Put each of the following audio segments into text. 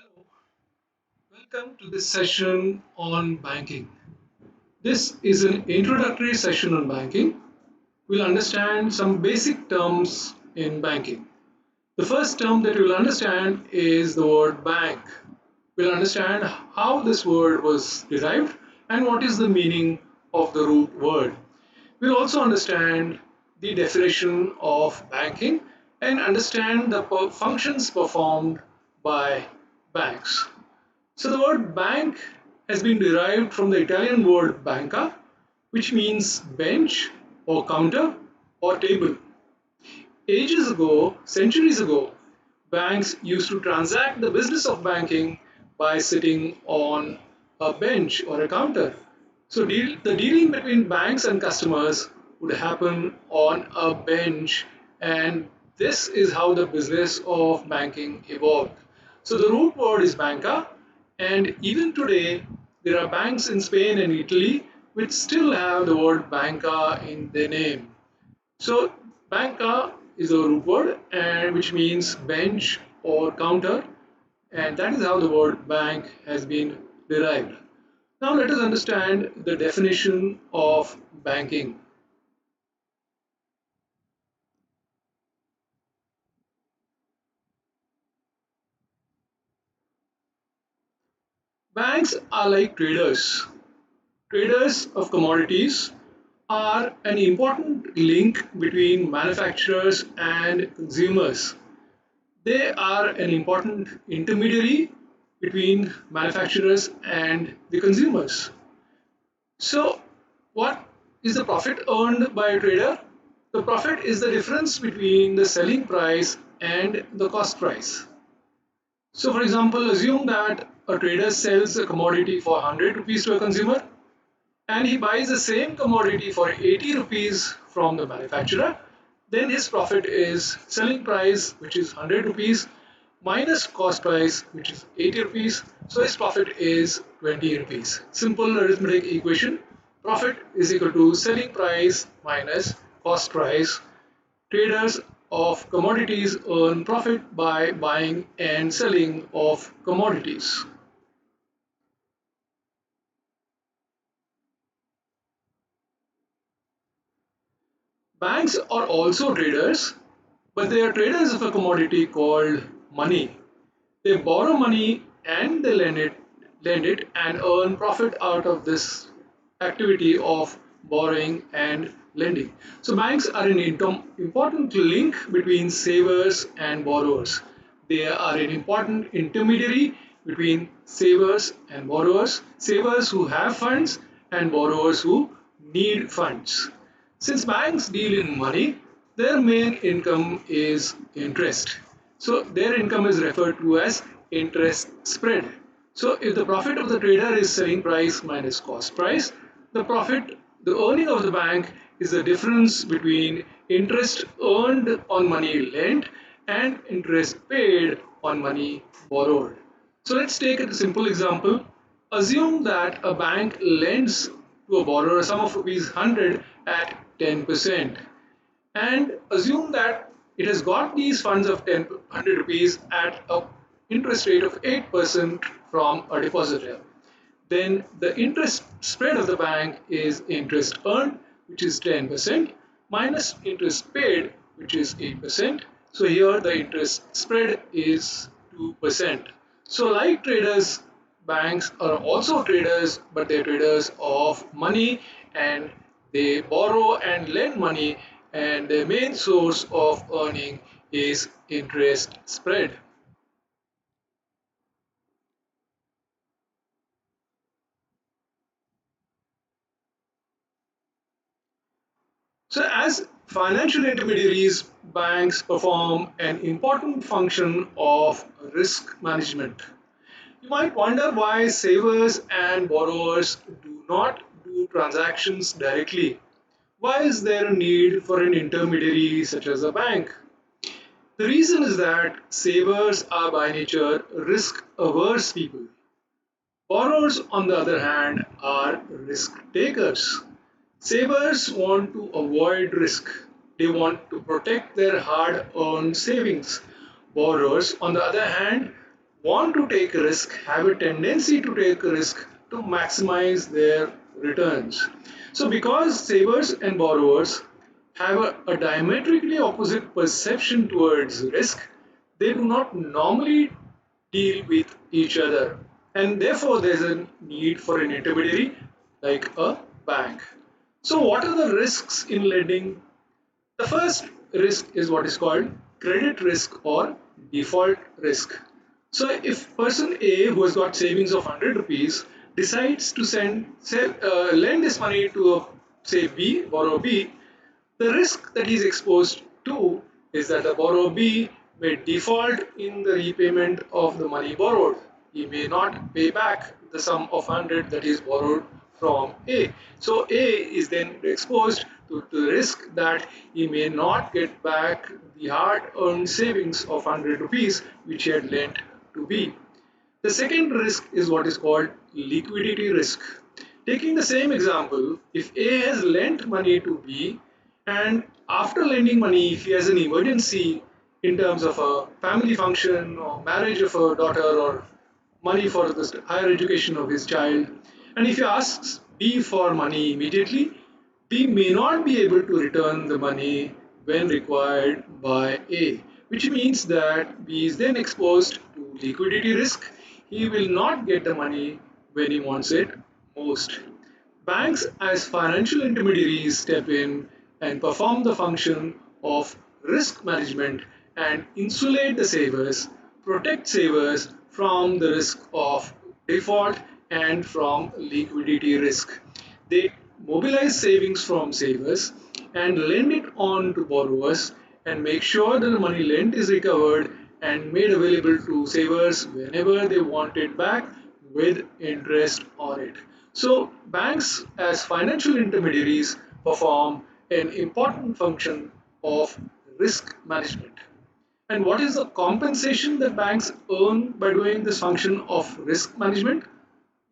Hello, welcome to this session on banking. This is an introductory session on banking. We'll understand some basic terms in banking. The first term that we'll understand is the word bank. We'll understand how this word was derived and what is the meaning of the root word. We'll also understand the definition of banking and understand the functions performed by banks. So the word bank has been derived from the Italian word banca, which means bench or counter or table. Ages ago, centuries ago, banks used to transact the business of banking by sitting on a bench or a counter. So the dealing between banks and customers would happen on a bench, and this is how the business of banking evolved. So the root word is banca, and even today there are banks in Spain and Italy which still have the word banca in their name. So banca is a root word and which means bench or counter, and that is how the word bank has been derived. Now let us understand the definition of banking. Banks are like traders. Traders of commodities are an important link between manufacturers and consumers. They are an important intermediary between manufacturers and the consumers. So, what is the profit earned by a trader? The profit is the difference between the selling price and the cost price. So, for example, assume that a trader sells a commodity for 100 rupees to a consumer and he buys the same commodity for 80 rupees from the manufacturer. Then his profit is selling price, which is 100 rupees, minus cost price, which is 80 rupees. So his profit is 20 rupees. Simple arithmetic equation. Profit is equal to selling price minus cost price. Traders of commodities earn profit by buying and selling of commodities. Banks are also traders, but they are traders of a commodity called money. They borrow money and they lend it and earn profit out of this activity of borrowing and lending. So banks are an important link between savers and borrowers. They are an important intermediary between savers and borrowers, savers who have funds and borrowers who need funds. Since banks deal in money, their main income is interest. So their income is referred to as interest spread. So if the profit of the trader is selling price minus cost price, the profit, the earning of the bank is the difference between interest earned on money lent and interest paid on money borrowed. So let's take a simple example. Assume that a bank lends to a borrower a sum of rupees 100 at 10%, and assume that it has got these funds of 100 rupees at a interest rate of 8% from a depositor. Then the interest spread of the bank is interest earned, which is 10%, minus interest paid, which is 8%. So here the interest spread is 2%. So like traders, banks are also traders, but they're traders of money, and they borrow and lend money, and their main source of earning is interest spread. So, as financial intermediaries, banks perform an important function of risk management. You might wonder why savers and borrowers do not do transactions directly. Why is there a need for an intermediary such as a bank? The reason is that savers are by nature risk averse people. Borrowers, on the other hand, are risk takers. Savers want to avoid risk. They want to protect their hard earned savings. Borrowers, on the other hand, want to take risk, have a tendency to take risk to maximize their returns. So, because savers and borrowers have a diametrically opposite perception towards risk, they do not normally deal with each other, and therefore there's a need for an intermediary like a bank. So, what are the risks in lending? The first risk is what is called credit risk or default risk. So if person A who has got savings of 100 rupees decides to lend this money to say B, borrower B, the risk that he is exposed to is that the borrower B may default in the repayment of the money borrowed. He may not pay back the sum of 100 that is borrowed from A. So A is then exposed to the risk that he may not get back the hard earned savings of 100 rupees which he had lent to B. The second risk is what is called liquidity risk. Taking the same example, if A has lent money to B, and after lending money, if he has an emergency in terms of a family function or marriage of a daughter or money for the higher education of his child, and if he asks B for money immediately, B may not be able to return the money when required by A, which means that B is then exposed to liquidity risk. He will not get the money when he wants it most. Banks, as financial intermediaries, step in and perform the function of risk management and insulate the savers, protect savers from the risk of default and from liquidity risk. They mobilize savings from savers and lend it on to borrowers and make sure that the money lent is recovered and made available to savers whenever they want it back with interest on it. So, banks as financial intermediaries perform an important function of risk management. And what is the compensation that banks earn by doing this function of risk management?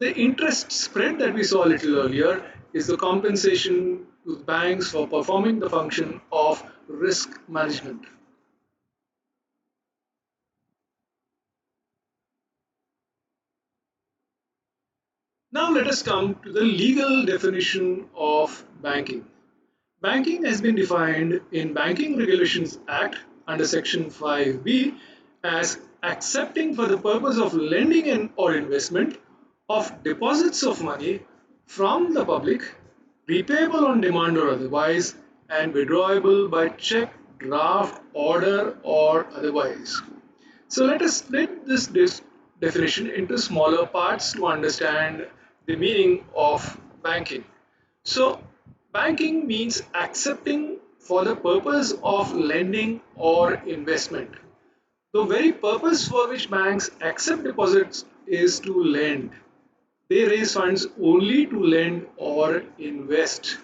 The interest spread that we saw a little earlier is the compensation to banks for performing the function of risk management. Now let us come to the legal definition of banking. Banking has been defined in Banking Regulations Act under Section 5B as accepting for the purpose of lending or investment of deposits of money from the public, repayable on demand or otherwise, and withdrawable by check, draft, order, or otherwise. So let us split this definition into smaller parts to understand the meaning of banking. So, banking means accepting for the purpose of lending or investment. The very purpose for which banks accept deposits is to lend. They raise funds only to lend or invest.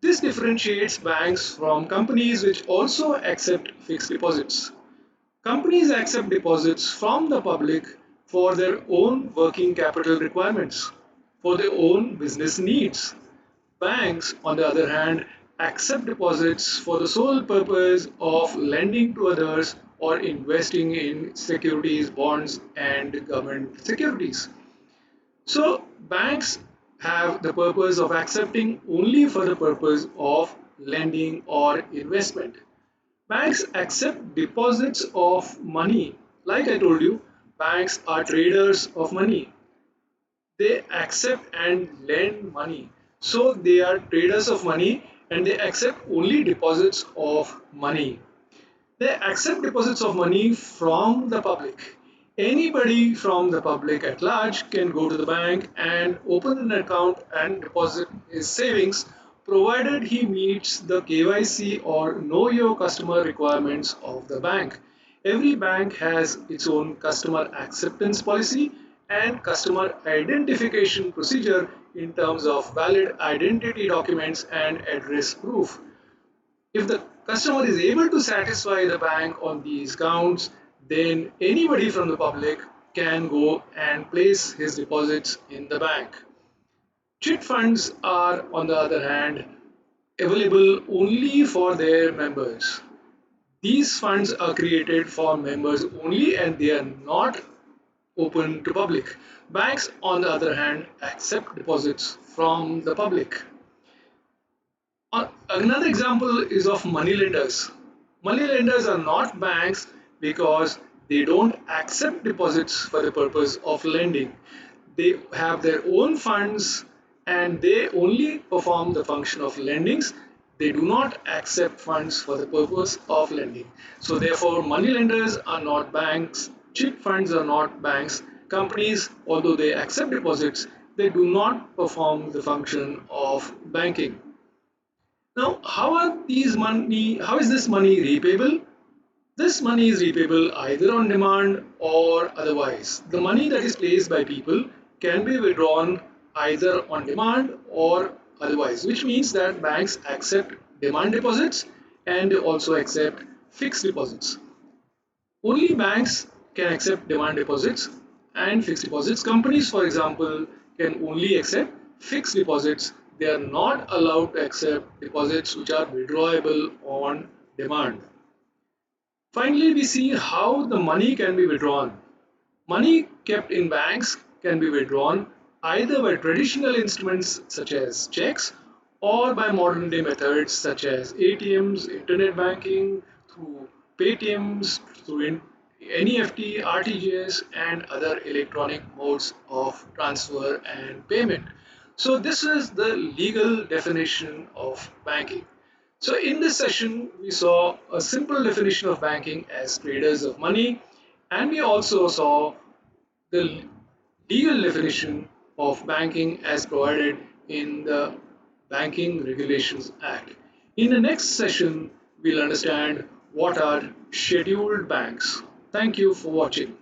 This differentiates banks from companies which also accept fixed deposits. Companies accept deposits from the public for their own working capital requirements, for their own business needs. Banks, on the other hand, accept deposits for the sole purpose of lending to others or investing in securities, bonds, and government securities. So, banks have the purpose of accepting only for the purpose of lending or investment. Banks accept deposits of money. Like I told you, banks are traders of money. They accept and lend money. So they are traders of money and they accept only deposits of money. They accept deposits of money from the public. Anybody from the public at large can go to the bank and open an account and deposit his savings provided he meets the KYC or know your customer requirements of the bank. Every bank has its own customer acceptance policy and customer identification procedure in terms of valid identity documents and address proof. If the customer is able to satisfy the bank on these counts, then anybody from the public can go and place his deposits in the bank. Chit funds are, on the other hand, available only for their members. These funds are created for members only and they are not open to public. Banks, on the other hand, accept deposits from the public. Another example is of money lenders. Money lenders are not banks because they don't accept deposits for the purpose of lending. They have their own funds and they only perform the function of lendings. They do not accept funds for the purpose of lending. So, therefore, money lenders are not banks, chit funds are not banks. Companies, although they accept deposits, they do not perform the function of banking. Now, how is this money repayable? This money is repayable either on demand or otherwise. The money that is placed by people can be withdrawn either on demand or otherwise, which means that banks accept demand deposits and also accept fixed deposits. Only banks can accept demand deposits and fixed deposits. Companies, for example, can only accept fixed deposits. They are not allowed to accept deposits which are withdrawable on demand. Finally, we see how the money can be withdrawn. Money kept in banks can be withdrawn either by traditional instruments such as checks or by modern day methods such as ATMs, internet banking, through Paytms, through NEFT, RTGS, and other electronic modes of transfer and payment. So, this is the legal definition of banking. So, in this session, we saw a simple definition of banking as traders of money, and we also saw the legal definition of banking as provided in the Banking Regulations Act. In the next session, we'll understand what are scheduled banks. Thank you for watching.